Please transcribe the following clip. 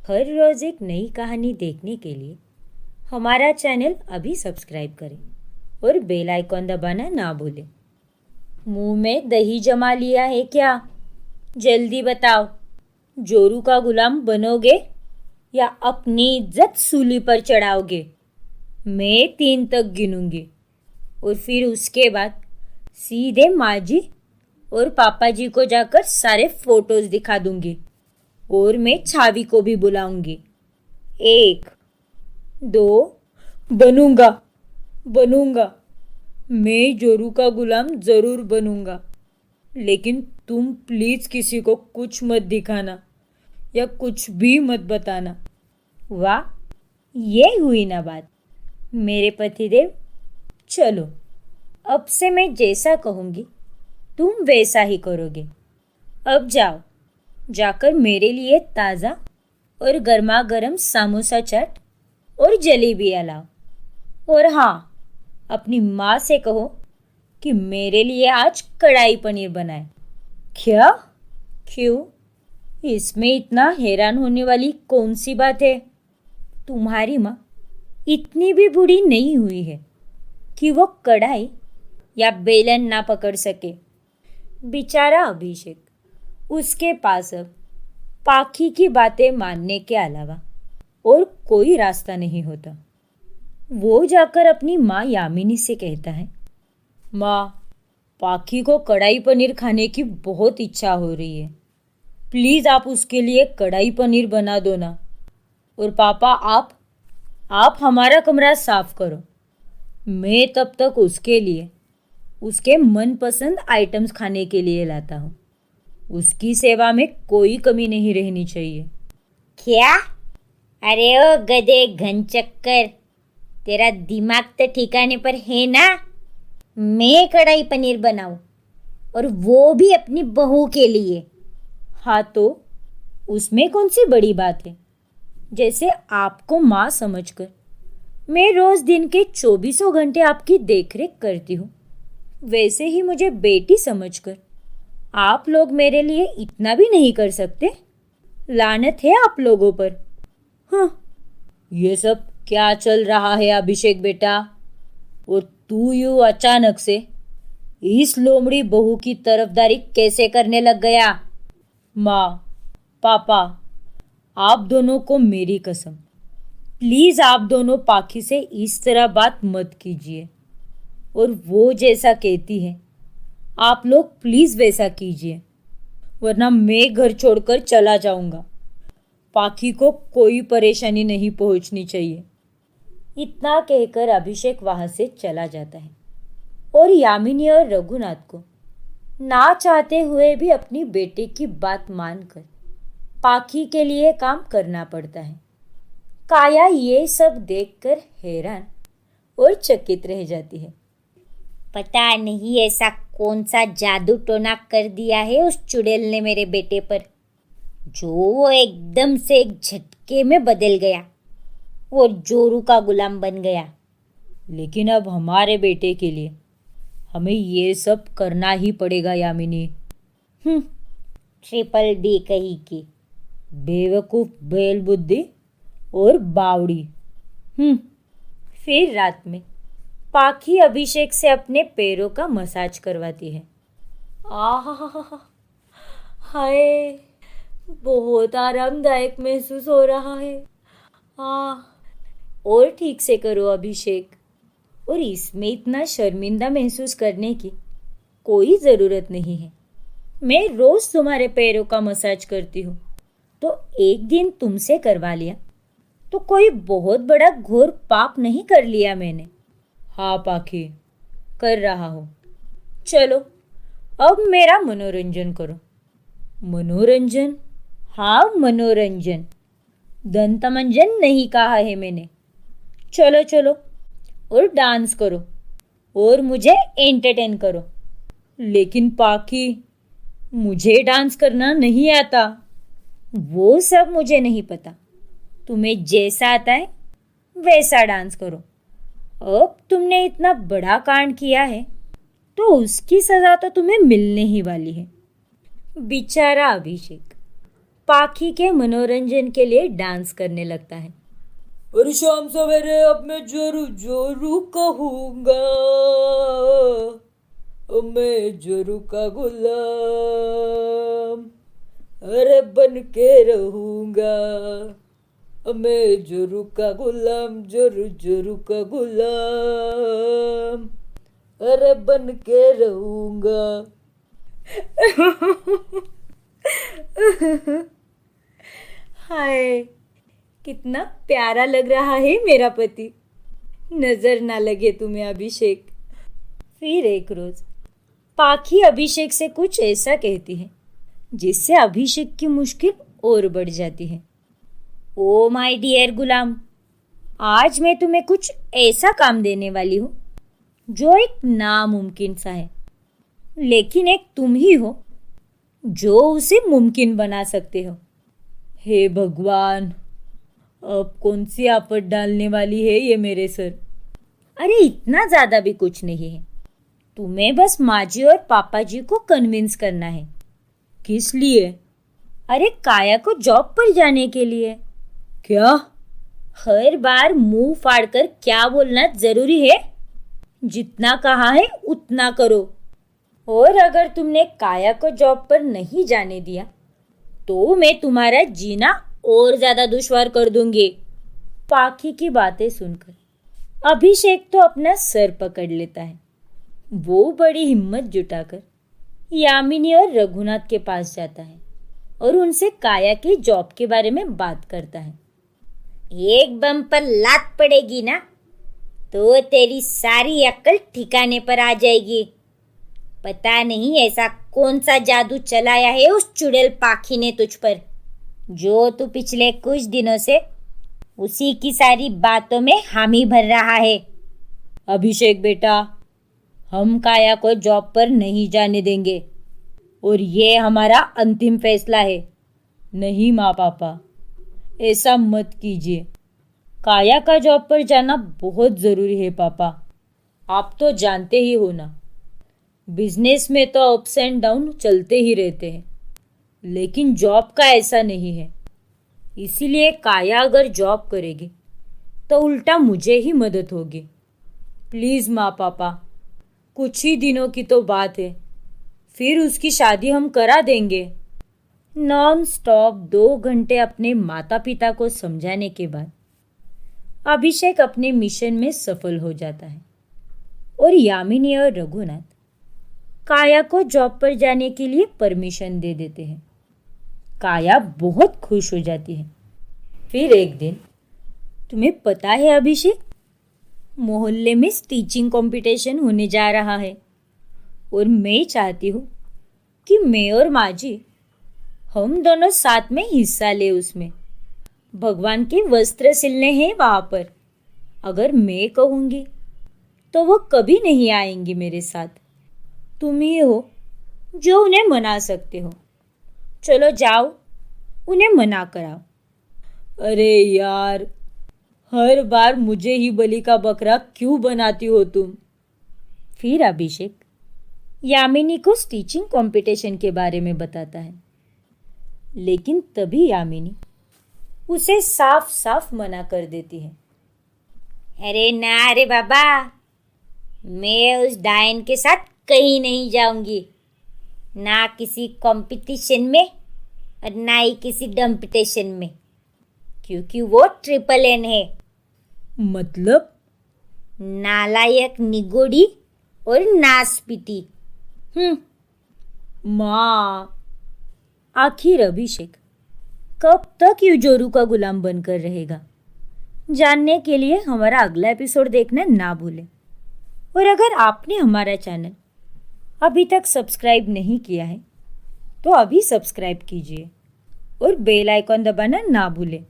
हर रोज एक नई कहानी देखने के लिए हमारा चैनल अभी सब्सक्राइब करें और बेल आइकॉन दबाना ना भूलें। मुंह में दही जमा लिया है क्या? जल्दी बताओ, जोरू का गुलाम बनोगे या अपनी इज्जत सूली पर चढ़ाओगे? मैं 3 तक गिनूंगी और फिर उसके बाद सीधे माँ जी और पापा जी को जाकर सारे फोटोज दिखा दूंगी और मैं छावी को भी बुलाऊंगी। 1, 2, बनूंगा बनूंगा मैं जोरू का गुलाम जरूर बनूंगा, लेकिन तुम प्लीज किसी को कुछ मत दिखाना या कुछ भी मत बताना। वाह, ये हुई ना बात मेरे पतिदेव। चलो, अब से मैं जैसा कहूंगी तुम वैसा ही करोगे। अब जाओ, जाकर मेरे लिए ताज़ा और गर्मा गर्म समोसा चाट और जलेबियाँ लाओ। और हाँ, अपनी माँ से कहो कि मेरे लिए आज कढ़ाई पनीर बनाए। क्या? क्यों? इसमें इतना हैरान होने वाली कौन सी बात है? तुम्हारी माँ इतनी भी बूढ़ी नहीं हुई है कि वो कढ़ाई या बेलन ना पकड़ सके। बेचारा अभिषेक, उसके पास अब पाखी की बातें मानने के अलावा और कोई रास्ता नहीं होता। वो जाकर अपनी माँ यामिनी से कहता है, माँ, पाखी को कढ़ाई पनीर खाने की बहुत इच्छा हो रही है। प्लीज़ आप उसके लिए कढ़ाई पनीर बना दो ना। और पापा, आप हमारा कमरा साफ करो। मैं तब तक उसके लिए उसके मनपसंद आइटम्स खाने के लिए लाता हूँ। उसकी सेवा में कोई कमी नहीं रहनी चाहिए। क्या? अरे ओ गधे घनचक्कर, तेरा दिमाग तो ठिकाने पर है ना? मैं कढ़ाई पनीर बनाऊं और वो भी अपनी बहू के लिए? हाँ, तो उसमें कौन सी बड़ी बात है? जैसे आपको माँ समझकर मैं रोज दिन के 24 घंटे आपकी देखरेख करती हूँ, वैसे ही मुझे बेटी समझकर आप लोग मेरे लिए इतना भी नहीं कर सकते? लानत है आप लोगों पर। हाँ, ये सब क्या चल रहा है अभिषेक बेटा? और तू यूं अचानक से इस लोमड़ी बहू की तरफदारी कैसे करने लग गया? माँ, पापा, आप दोनों को मेरी कसम, प्लीज आप दोनों पाखी से इस तरह बात मत कीजिए। और वो जैसा कहती है आप लोग प्लीज वैसा कीजिए, वरना मैं घर छोड़कर चला जाऊंगा। पाखी को कोई परेशानी नहीं पहुंचनी चाहिए। इतना कहकर अभिषेक वहां से चला जाता है और यामिनी और रघुनाथ को ना चाहते हुए भी अपनी बेटे की बात मानकर पाखी के लिए काम करना पड़ता है। काया ये सब देखकर हैरान और चकित रह जाती है। पता नहीं ऐसा कौन सा जादू टोना कर दिया है उस चुड़ैल ने मेरे बेटे पर, जो वो एकदम से एक झटके में बदल गया और जोरू का गुलाम बन गया। लेकिन अब हमारे बेटे के लिए हमें ये सब करना ही पड़ेगा यामिनी। ट्रिपल बी कही की बेवकूफ, बेल बुद्धि और बावड़ी। फिर रात में पाखी अभिषेक से अपने पैरों का मसाज करवाती है। आहा, हाय, बहुत आरामदायक महसूस हो रहा है। और ठीक से करो अभिषेक, और इसमें इतना शर्मिंदा महसूस करने की कोई ज़रूरत नहीं है। मैं रोज़ तुम्हारे पैरों का मसाज करती हूँ, तो एक दिन तुमसे करवा लिया तो कोई बहुत बड़ा घोर पाप नहीं कर लिया मैंने। हाँ पाखी, कर रहा हूँ। चलो, अब मेरा मनोरंजन करो। मनोरंजन? हाँ, मनोरंजन, दंतमंजन नहीं कहा है मैंने। चलो चलो और डांस करो और मुझे एंटरटेन करो। लेकिन पाखी, मुझे डांस करना नहीं आता। वो सब मुझे नहीं पता, तुम्हें जैसा आता है वैसा डांस करो। अब तुमने इतना बड़ा कांड किया है तो उसकी सजा तो तुम्हें मिलने ही वाली है। बेचारा अभिषेक पाखी के मनोरंजन के लिए डांस करने लगता है। और शाम सवेरे अब मैं जोरू जोरू कहूँगा, मैं जोरू का गुलाम, अरे बन के रहूँगा, मैं जोरू का गुलाम, जोरू जोरू का गुलाम, अरे बन के रहूँगा। हाय, कितना प्यारा लग रहा है मेरा पति। नजर ना लगे तुम्हें अभिषेक। फिर एक रोज पाखी अभिषेक से कुछ ऐसा कहती है जिससे अभिषेक की मुश्किल और बढ़ जाती है। ओ माय डियर गुलाम, आज मैं तुम्हें कुछ ऐसा काम देने वाली हूँ जो एक नामुमकिन सा है, लेकिन एक तुम ही हो जो उसे मुमकिन बना सकते हो। हे भगवान, अब कौन सी आफत डालने वाली है ये मेरे सर। अरे इतना ज्यादा भी कुछ नहीं है, तुम्हें बस माँ जी और पापा जी को कन्विंस करना है। किस लिए? अरे काया को जॉब पर जाने के लिए। क्या? हर बार मुंह फाड़कर क्या बोलना जरूरी है? जितना कहा है उतना करो। और अगर तुमने काया को जॉब पर नहीं जाने दिया तो मैं तुम्हारा जीना और ज्यादा दुश्वार कर दूंगी। पाखी की बातें सुनकर अभिषेक तो अपना सर पकड़ लेता है। वो बड़ी हिम्मत जुटाकर यामिनी और रघुनाथ के पास जाता है और उनसे काया की जॉब के बारे में बात करता है। एक बम पर लात पड़ेगी ना तो तेरी सारी अक्ल ठिकाने पर आ जाएगी। पता नहीं ऐसा कौन सा जादू चलाया है उस चुड़ैल पाखी ने तुझ पर, जो तू पिछले कुछ दिनों से उसी की सारी बातों में हामी भर रहा है। अभिषेक बेटा, हम काया को जॉब पर नहीं जाने देंगे और ये हमारा अंतिम फैसला है। नहीं माँ पापा, ऐसा मत कीजिए। काया का जॉब पर जाना बहुत ज़रूरी है पापा। आप तो जानते ही हो ना, बिजनेस में तो अप्स एंड डाउन चलते ही रहते हैं, लेकिन जॉब का ऐसा नहीं है। इसीलिए काया अगर जॉब करेगी तो उल्टा मुझे ही मदद होगी। प्लीज़ माँ पापा, कुछ ही दिनों की तो बात है, फिर उसकी शादी हम करा देंगे। नॉन स्टॉप 2 घंटे अपने माता पिता को समझाने के बाद अभिषेक अपने मिशन में सफल हो जाता है और यामिनी और रघुनाथ काया को जॉब पर जाने के लिए परमिशन दे देते हैं। काया बहुत खुश हो जाती है। फिर एक दिन, तुम्हें पता है अभिषेक, मोहल्ले में स्टिचिंग कंपटीशन होने जा रहा है और मैं चाहती हूँ कि मैं और माँ जी हम दोनों साथ में हिस्सा ले उसमें। भगवान के वस्त्र सिलने हैं वहाँ पर। अगर मैं कहूँगी तो वो कभी नहीं आएंगी मेरे साथ। तुम ही हो जो उन्हें मना सकते हो। चलो जाओ, उन्हें मना कराओ। अरे यार, हर बार मुझे ही बलि का बकरा क्यों बनाती हो तुम? फिर अभिषेक यामिनी को स्टिचिंग कंपटीशन के बारे में बताता है, लेकिन तभी यामिनी उसे साफ साफ मना कर देती है। अरे ना रे बाबा, मैं उस डायन के साथ कहीं नहीं जाऊंगी, ना किसी कंपटीशन में और ना ही किसी डम्पिटेशन में, क्योंकि वो ट्रिपल N है। मतलब? नालायक, निगोड़ी और नासपीती। माँ। आखिर अभिषेक कब तक यूजोरू का गुलाम बनकर रहेगा? जानने के लिए हमारा अगला एपिसोड देखना ना भूलें। और अगर आपने हमारा चैनल अभी तक सब्सक्राइब नहीं किया है तो अभी सब्सक्राइब कीजिए और बेल आइकॉन दबाना ना भूलें।